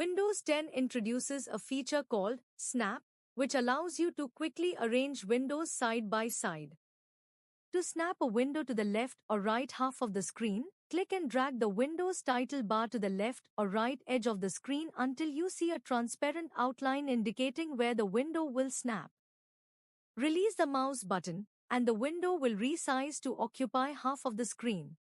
Windows 10 introduces a feature called Snap, which allows you to quickly arrange windows side by side. To snap a window to the left or right half of the screen, click and drag the Windows title bar to the left or right edge of the screen until you see a transparent outline indicating where the window will snap. Release the mouse button, and the window will resize to occupy half of the screen.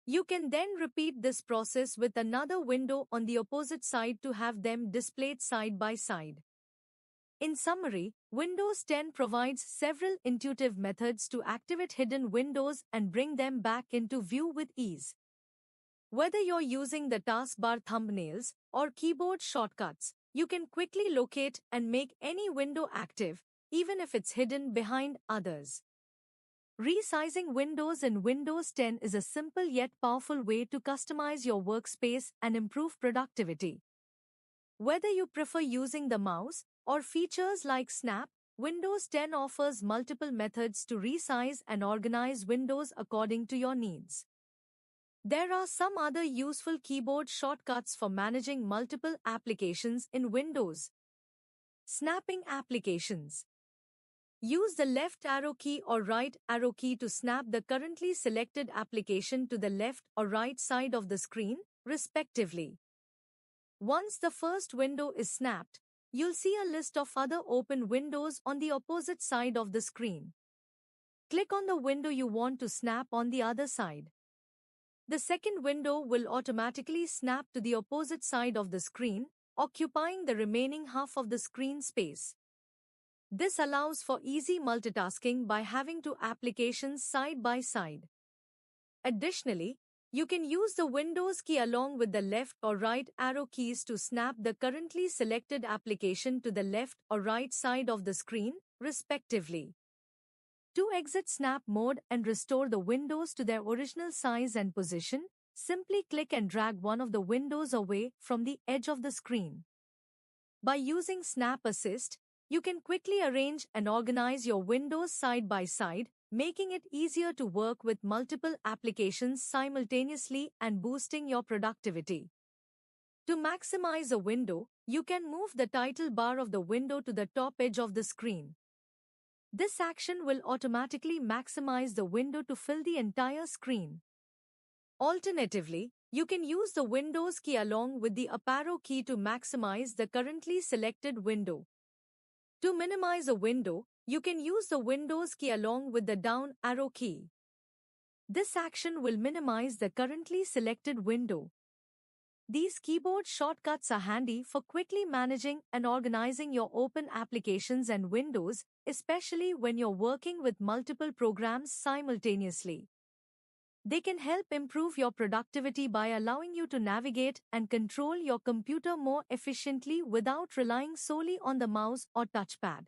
You can then repeat this process with another window on the opposite side to have them displayed side by side. In summary, Windows 10 provides several intuitive methods to activate hidden windows and bring them back into view with ease. Whether you're using the taskbar thumbnails or keyboard shortcuts, you can quickly locate and make any window active, even if it's hidden behind others. Resizing windows in Windows 10 is a simple yet powerful way to customize your workspace and improve productivity. Whether you prefer using the mouse or features like Snap, Windows 10 offers multiple methods to resize and organize windows according to your needs. There are some other useful keyboard shortcuts for managing multiple applications in Windows. Snapping applications. Use the left arrow key or right arrow key to snap the currently selected application to the left or right side of the screen, respectively. Once the first window is snapped, you'll see a list of other open windows on the opposite side of the screen. Click on the window you want to snap on the other side. The second window will automatically snap to the opposite side of the screen, occupying the remaining half of the screen space. This allows for easy multitasking by having two applications side by side. Additionally, you can use the Windows key along with the left or right arrow keys to snap the currently selected application to the left or right side of the screen, respectively. To exit Snap mode and restore the windows to their original size and position, simply click and drag one of the windows away from the edge of the screen. By using Snap Assist, you can quickly arrange and organize your windows side by side, making it easier to work with multiple applications simultaneously and boosting your productivity. To maximize a window, you can move the title bar of the window to the top edge of the screen. This action will automatically maximize the window to fill the entire screen. Alternatively, you can use the Windows key along with the up arrow key to maximize the currently selected window. To minimize a window, you can use the Windows key along with the down arrow key. This action will minimize the currently selected window. These keyboard shortcuts are handy for quickly managing and organizing your open applications and windows, especially when you're working with multiple programs simultaneously. They can help improve your productivity by allowing you to navigate and control your computer more efficiently without relying solely on the mouse or touchpad.